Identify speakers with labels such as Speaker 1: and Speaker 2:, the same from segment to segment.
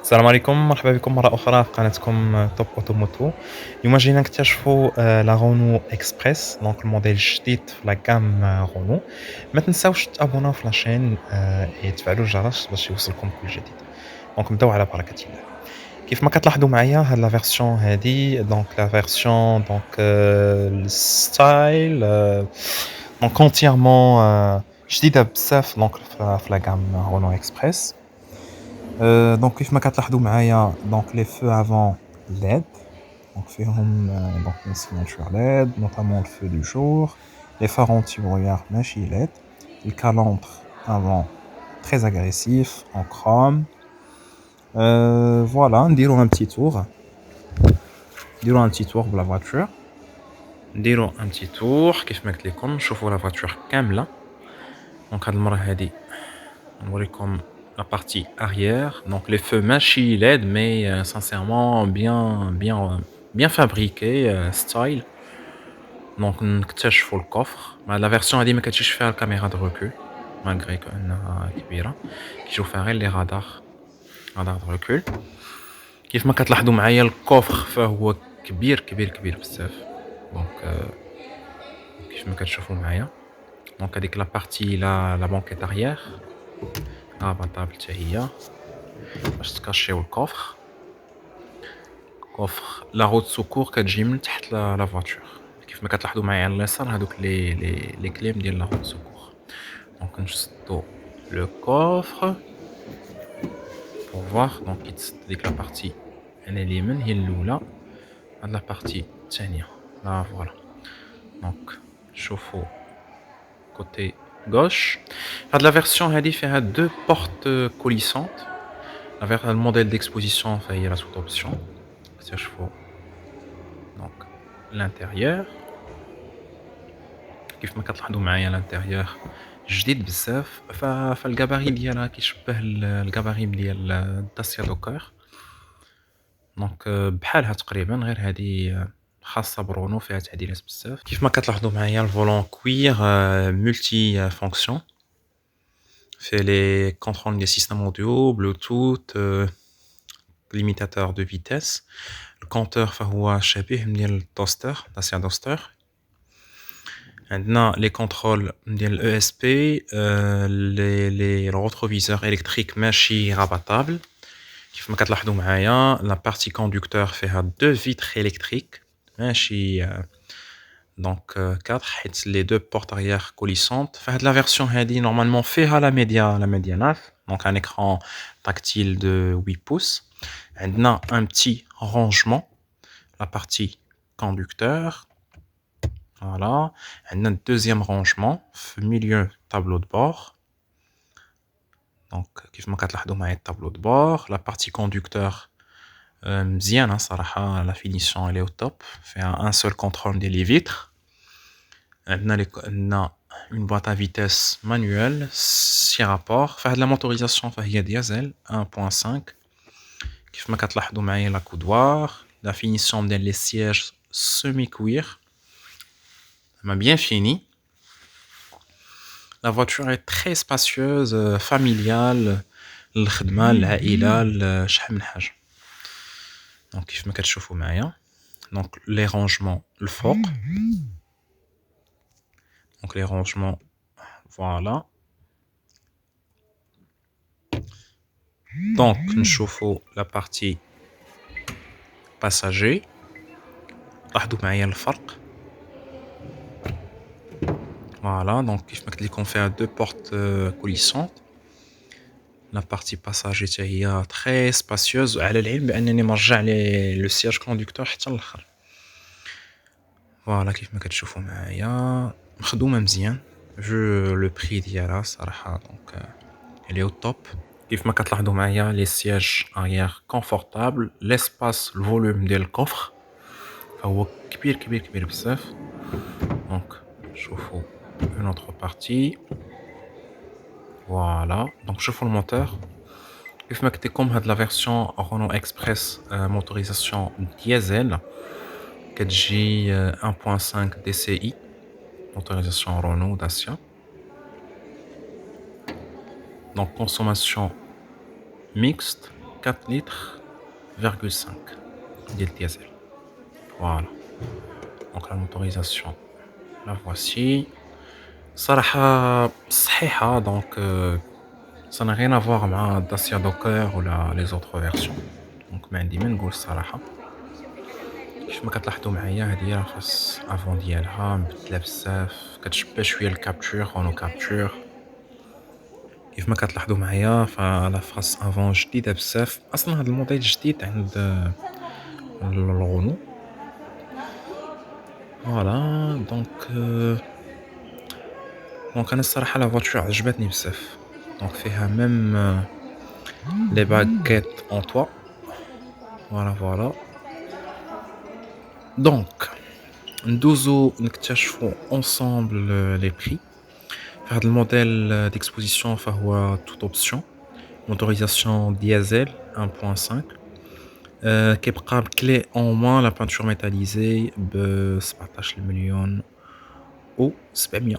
Speaker 1: السلام عليكم، مرحبا بكم مرة أخرى في قناتكم توب أوتوموتو. اليوم جينا نكتشفوا لا غونو إكسبريس، دونك الموديل الجديد في لا غام غونو. ما تنساوش تابوناو في لاشين وتفعلوا الجرس باش يوصلكم كل جديد. دونك نبداو على بركة الله. كيف ما كتلاحظوا معايا هاد لا فيرسيون هادي، دونك لا فيرسيون دونك الستايل دونك اونتيرمون جديدة بزاف دونك في لا غام غونو إكسبريس. دونك كيف ما كتلاحظوا معايا دونك لي فeux avant LED دونك فيهم دونك une signature LED notamment le feu du jour, les phares anti-brouillard ماشي LED, le calandre avant très agressif en chrome. Voilà, نديرو un petit tour, نديرو un petit tour بلا voiture, نديرو un petit tour كيف ما قلت لكم نشوفوا la voiture كاملة. دونك هاد المرة هادي نوريكم la partie arrière, donc les feux machine LED, mais sincèrement bien fabriqué, style. Donc نكتشفوا الكوفر مع la version هذه ما كتجيش فيها الكاميرا de recul malgré كأنها كبيرة، كيجيو فيها غير لي رادار de recul. كيف ما كتلاحظوا معايا الكوفر فهو كبير بزاف. دونك كيف ما كتشوفوا معايا دونك هذيك لا بارتي لا بانكيت arrière رابطابل حتى هي باش تكاشيو الكوفر. كوفر لا روت سوكور كتجي من تحت لا فواتور، كيف ما كتلاحظوا معايا على اليسار هادوك لي كليم ديال لا روت سوكور. دونك نشدو لو كوفر بور فوار. دونك كيتسد ديك لا بارتي هنا اليمين هي الاولى، هاد لا بارتي الثانيه لا فوالا. دونك نشوفو كوتي غوش. هاد لا فيرسيون هادي فيها دو بورت كوليسونت. هاد الموديل ديكسبوزيسيون فهي لا سوت اوبسيون. نكتشفو دونك l'intérieur. كيف ما كتلاحظوا معايا الانتيريور جديد بزاف، فالكاباري ديالها كيشبه الكاباري ديال الداسيا دوكر. دونك بحالها تقريبا، غير هذه خاصه برونو فيها تعديلات بزاف. كيف ما كتلاحظوا معايا الفولون كوير ملتي فونكسيون، فيه لي كونترول ديال سيستم اوديو بلوتوث، ليميتاتور دو فيتيس. الكونتور فهو شبيه ديال التوستر داسيا دوستر. عندنا لي كونترول ديال الاو اس بي، لي روتروفيزور الكتريك ماشي رابطابل. كيف ما كتلاحظوا معايا لا بارتي كوندكتور فيها دو فيتر الكتريك ماشي دونك 4، حيت لي دو بورت اريير كوليسونت. فهاد لا فيرسيون هادي نورمالمون فيها لا ميديا ناف، دونك ان écran tactile de 8 pouces. عندنا un petit rangement la partie conducteur. Voilà. On a un deuxième rangement au milieu tableau de bord. Donc, كيف ما كتلاحظوا معايا tableau de bord, la partie conducteur مزيانة صراحة، la finition elle est au top. Fait un seul contrôle des vitres. On a une boîte à vitesse manuelle 6 rapports. Fait de la motorisation فهي diesel 1.5. كيف ما كتلاحظوا معايا la coudoir, la finition ديال les sièges semi cuir m'a bien fini. La voiture est très spacieuse, familiale, للخدمة للعائلة لشحال من حاجة. دونك كيف ما كتشوفوا معايا دونك لي رونجمون الفوق، دونك لي رونجمون فوالا. دونك نشوفوا لا بارتي باساجي، لاحظوا معايا الفرق. فوالا دونك كيف ما قلت لكم فيها دو بورت كوليسونت. لا بارتي باساجي حتى هي تري سباسيوز، على العلم بانني مرجع لو سياج كوندكتور حتى الاخر. فوالا كيف ما كتشوفوا معايا مخدومه مزيان جو لو بري ديالها صراحه. دونك الي او توب. كيف ما كتلاحظوا معايا لي سياج اريير كونفورطابل، ليسباس الفوليوم ديال الكوفر فهو كبير بزاف. دونك شوفوا اون اوتر بارتي. فوالا دونك شوفوا الموتور. كيف ما قلت لكم هاد لا فيرسيون رونو اكسبريس موتوريزاسيون ديزل كتجي 1.5 دي سي اي motorisation Renault Dacia. Donc consommation mixte 4 litres virgule 5 ديال الديزل. فوالا دونك لا موتوريزاسيون لا voici. الصراحة صحيحة دونك ça n'a rien à voir مع داسيا دوكر ولا les autres versions. دونك ما عندي ما نقول الصراحة. كيف ما كتلاحظوا معايا هادي راه فاس افون ديالها مبدله بزاف، كتشبه شويه الكابتور خونو كابتور. كيف ما كتلاحظوا معايا فلا فاس افون جديده بزاف، اصلا هاد الموديل جديد عند الغونو. فوالا دونك انا الصراحه لا فواتور عجبتني بزاف. دونك فيها ميم لي باغيت اون توا. فوالا دونك ندوزو نكتشفوا ensemble لي بري. في هذا الموديل ديكسبوزيسيون فهو توت اوبسيون موتوريزاسيون ديزل 1.5. كيبقى بكلي اون موان لا بانتور ميتاليزي ب 17 مليون و 700.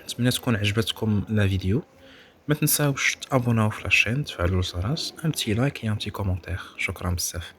Speaker 1: نتمنى تكون عجبتكم لا فيديو. ما تنساوش تابوناو في لاشين، تفعلوا الجرس، ان بتي لايك اي ان بتي كومونتير. شكرا بزاف.